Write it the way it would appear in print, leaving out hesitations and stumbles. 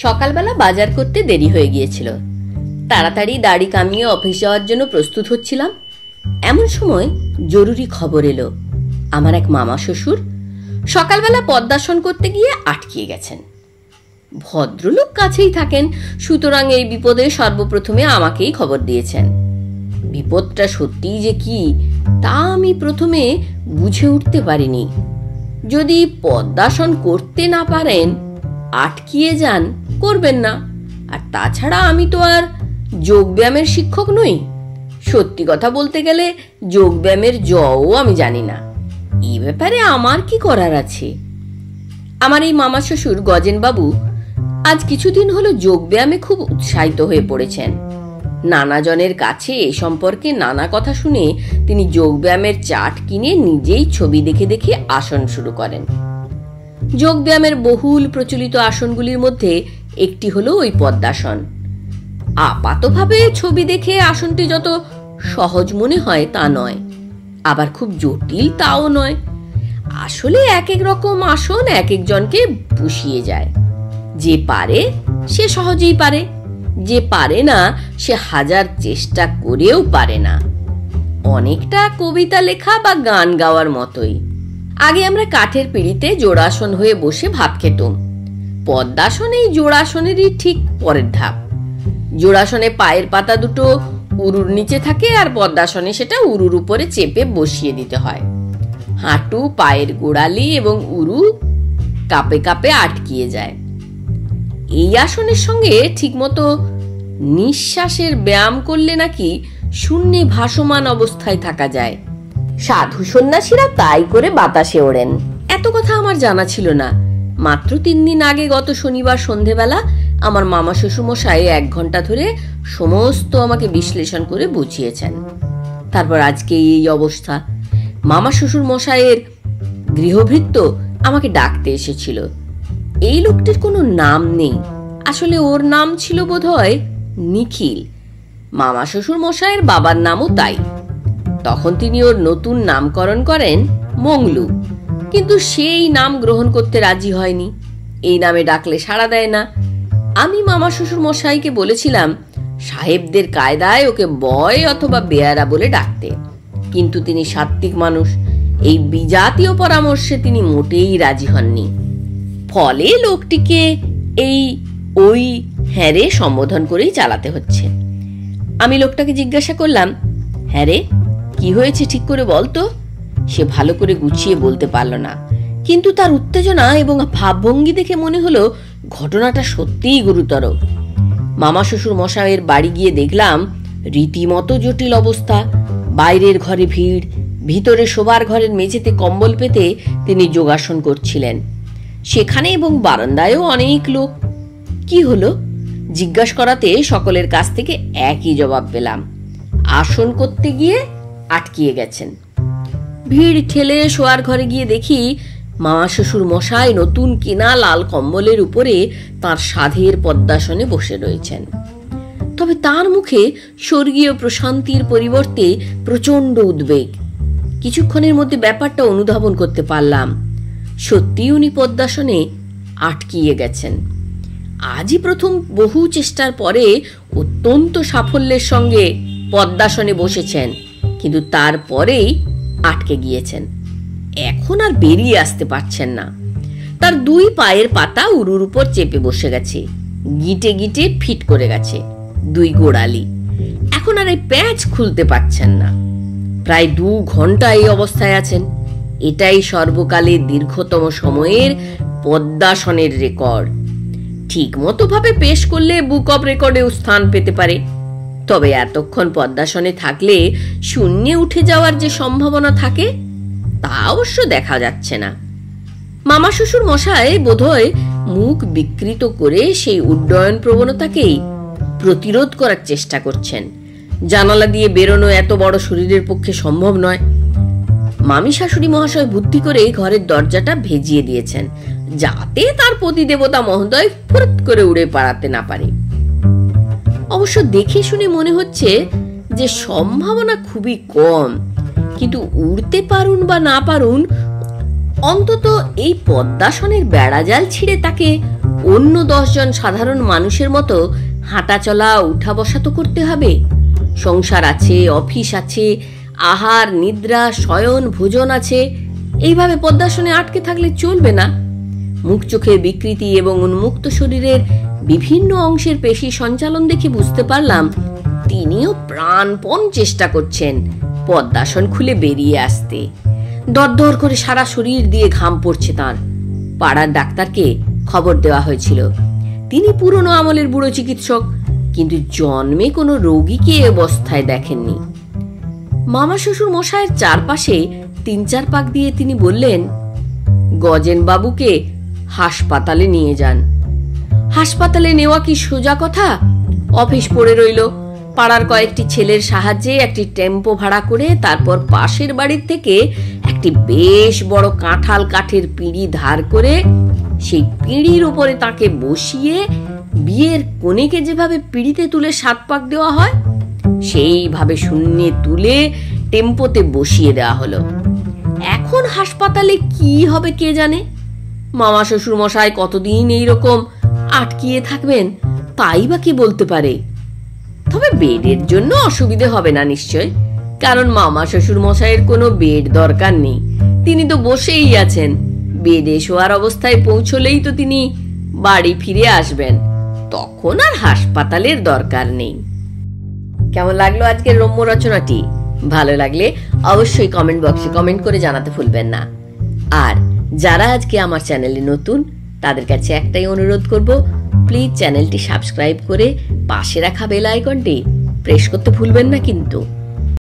সকালবেলা বাজার করতে দেরি হয়ে গিয়েছিল। তাড়াতাড়ি দাড়ি কামিয়ে অফিস যাওয়ার জন্য প্রস্তুত হচ্ছিলাম। এমন সময় জরুরি খবর এলো, আমার এক মামা শ্বশুর সকালবেলা পদ্মাসন করতে গিয়ে আটকিয়ে গেছেন। ভদ্রলোক কাছেই থাকেন, সুতরাং এই বিপদে সর্বপ্রথমে আমাকেই খবর দিয়েছেন। বিপদটা সত্যিই যে কি তা আমি প্রথমে বুঝে উঠতে পারিনি। যদি পদ্মাসন করতে না পারেন, আটকিয়ে যান, করবেন না। আর তাছাড়া আমি তো আর যোগব্যায়ামের শিক্ষক নই। সত্যি কথা বলতে গেলে যোগব্যায়ামের জও আমি জানি না। এই ব্যাপারে আমার কি করার আছে? আমার এই মামা শ্বশুর গজেনবাবু আজ কিছুদিন হলো যোগব্যায়ামে খুব উৎসাহিত হয়ে পড়েছেন। নানা জনের কাছে এ সম্পর্কে নানা কথা শুনে তিনি যোগব্যায়ামের চার্ট কিনে নিজেই ছবি দেখে দেখে আসন শুরু করেন। যোগব্যায়ামের বহুল প্রচলিত আসনগুলির মধ্যে একটি হলো ওই পদ্মাসন। আপাতভাবে ছবি দেখে আসনটি যত সহজ মনে হয় তা নয়, আবার খুব জটিল তাও নয়। আসলে এক এক রকম আসন এক একজনকে পুষিয়ে যায়। যে পারে সে সহজেই পারে, যে পারে না সে হাজার চেষ্টা করেও পারে না। অনেকটা কবিতা লেখা বা গান গাওয়ার মতোই। আগে আমরা কাঠের পিঁড়িতে জোড়াসন হয়ে বসে ভাত খেতাম। পদ্মাসন এই জোড়াসনেরই ঠিক পরের ধাপ। জোড়াসনে পায়ের পাতা দুটো উরুর নিচে থাকে, আর পদ্মাসনে সেটা উরুর উপরে চেপে বসিয়ে দিতে হয়। হাঁটু, পায়ের গোড়ালি এবং উরু কাপে কাপে আটকিয়ে যায়। এই আসনের সঙ্গে ঠিকমতো নিঃশ্বাসের ব্যায়াম করলে নাকি শূন্যে ভাসমান অবস্থায় থাকা যায়। সাধু সন্ন্যাসীরা তাই করে বাতাসে ওড়েন। এত কথা আমার জানা ছিল না। মাত্র 3 দিন আগে গত শনিবার সন্ধেবেলা আমার মামা শ্বশুর মশাই 1 ঘন্টা ধরে সমস্ত আমাকে বিশ্লেষণ করে বুঝিয়েছেন। তারপর আজকে এই অবস্থা। মামা শ্বশুর মশাইয়ের গৃহভৃত্য আমাকে ডাকতে এসেছিল। এই লোকটির কোনো নাম নেই, আসলে ওর নাম ছিল বোধহয় নিখিল। মামা শ্বশুর মশাইয়ের বাবার নামও তাই। তখন তিনি ওর নতুন নামকরণ করেন মংলু, কিন্তু সেই নাম গ্রহণ করতে রাজি হয়নি। এই নামে ডাকলে সাড়া দেয় না। আমি মামা শ্বশুর মশাইকে বলেছিলাম সাহেবদের কায়দায় ওকে বয় অথবা বেয়ারা বলে ডাকতে, কিন্তু তিনি সাত্ত্বিক মানুষ। এই বিজাতীয় পরামর্শে তিনি মোটেই রাজি হননি। ফলে লোকটিকে এই ওই হ্যারে সম্বোধন করেই চালাতে হচ্ছে। আমি লোকটাকে জিজ্ঞাসা করলাম, হ্যাঁ রে, কি হয়েছে ঠিক করে বলতো? সে ভালো করে গুছিয়ে বলতে পারল না, কিন্তু তার উত্তেজনা এবং ভাবভঙ্গি দেখে মনে হলো ঘটনাটা সত্যিই গুরুতর। মামা শ্বশুর মশাইয়ের বাড়ি গিয়ে দেখলাম রীতিমতো জটিল অবস্থা। বাইরের ঘরে ভিড়, ভিতরে শোবার ঘরের মেঝেতে কম্বল পেতে তিনি যোগাসন করছিলেন। সেখানে এবং বারান্দায়ও অনেক লোক। কি হলো জিজ্ঞাসা করাতে সকলের কাছ থেকে একই জবাব পেলাম, আসন করতে গিয়ে আটকিয়ে গেছেন। ভিড় ঠেলে শোয়ার ঘরে গিয়ে দেখি মামা শ্বশুর মশাই নতুন কেনা লাল কম্বলের উপরে তার সাধের পদ্মাসনে বসে রয়েছেন। তবে তার মুখে স্বর্গীয় প্রশান্তির পরিবর্তে প্রচন্ড উদ্বেগ। কিছুক্ষণের মধ্যে ব্যাপারটা অনুধাবন করতে পারলাম। সত্যি উনি পদ্মাসনে আটকিয়ে গেছেন। আজই প্রথম বহু চেষ্টার পরে অত্যন্ত সাফল্যের সঙ্গে পদ্মাসনে বসেছেন, কিন্তু তারপরেই আটকে গিয়েছেন। এখন আর বেরিয়ে আসতে পারছেন না। তার 2 পায়ের পাতা উরুর উপর চেপে বসে গেছে, গিটে গিটে ফিট করে গেছে 2 গোড়ালি। এখন আর এই প্যাঁচ খুলতে পারছেন না। প্রায় 2 ঘন্টা এই অবস্থায় আছেন। এটাই সর্বকালের দীর্ঘতম সময়ের পদ্মাসনের রেকর্ড। ঠিক মতো ভাবে পেশ করলে বুক অব রেকর্ডেও স্থান পেতে পারে। তবে এতক্ষণ পদ্মাসনে থাকলে শূন্যে উঠে যাওয়ার যে সম্ভাবনা থাকে তা অবশ্য দেখা যাচ্ছে না। মামা শ্বশুর মশাই বোধহয় মুখ বিকৃত করে সেই উড্ডয়ন প্রবণতাকেই প্রতিরোধ করার চেষ্টা করছেন। জানালা দিয়ে বেরোনো এত বড় শরীরের পক্ষে সম্ভব নয়। মামি শাশুড়ি মহাশয় বুদ্ধি করে ঘরের দরজাটা ভেজিয়ে দিয়েছেন, যাতে তার পতি দেবতা মহোদয় ফুরত করে উড়ে পালাতে না পারে। অবশ্য দেখে শুনে মনে হচ্ছে যে সম্ভাবনা খুবই কম, কিন্তু উড়তে পারুন বা না পারুন, অন্তত এই পদ্মাসনের বেড়াজাল ছিঁড়ে তাকে অন্য 10 জন সাধারণ মানুষের মতো হাঁটা চলা উঠা বসা তো করতে হবে। সংসার আছে, অফিস আছে, আহার নিদ্রা শয়ন ভোজন আছে। এইভাবে পদ্মাসনে আটকে থাকলে চলবে না। মুখ চোখের বিকৃতি এবং উন্মুক্ত শরীরের বিভিন্ন অংশের পেশি সঞ্চালন দেখে বুঝতে পারলাম তিনিও প্রাণপণ চেষ্টা করছেন পদ্মাসন খুলে বেরিয়ে আসতে। দরদর করে সারা শরীর দিয়ে ঘাম পড়ছে তাঁর। পাড়ার ডাক্তারকে খবর দেওয়া হয়েছিল। তিনি পুরনো আমলের বুড়ো চিকিৎসক, কিন্তু জন্মে কোনো রোগীকে এ অবস্থায় দেখেননি। মামা শ্বশুর মশাইয়ের চারপাশে 3-4 পাক দিয়ে তিনি বললেন, গজেন বাবুকে হাসপাতালে নিয়ে যান। হাসপাতালে নেওয়া কি সোজা কথা? অফিস পড়ে রইল। পাড়ার কয়েকটি ছেলের সাহায্যে একটি টেম্পো ভাড়া করে তারপর পাশের বাড়ির থেকে একটি বেশ বড় কাঁঠাল কাঠের পিঁড়ি ধার করে সেই পিঁড়ির উপরে তাকে বসিয়ে বিয়ের কনেকে যেভাবে পিঁড়িতে তুলে 7 পাক দেওয়া হয় সেইভাবে শূন্যে তুলে টেম্পোতে বসিয়ে দেওয়া হলো। এখন হাসপাতালে কি হবে কে জানে। মামা শ্বশুর মশাই কতদিন এইরকম আটকিয়ে থাকবেন তাই বা কি বলতে পারে। তবে বেডের জন্য অসুবিধে হবে না নিশ্চয়, কারণ মামা শ্বশুর মশাইয়ের কোনো বেড দরকার নেই। তিনি তো বসেই আছেন। বেডে শোয়ার অবস্থায় পৌঁছলেই তো তিনি বাড়ি ফিরে আসবেন, তখন আর হাসপাতালের দরকার নেই। কেমন লাগলো আজকের রম্য রচনাটি? ভালো লাগলে অবশ্যই কমেন্ট বক্সে কমেন্ট করে জানাতে ভুলবেন না। আর যারা আজকে আমার চ্যানেলে নতুন তাদের কাছে একটাই অনুরোধ করব, প্লিজ চ্যানেলটি সাবস্ক্রাইব করে পাশে রাখা বেল আইকনটি প্রেস করতে ভুলবেন না কিন্তু।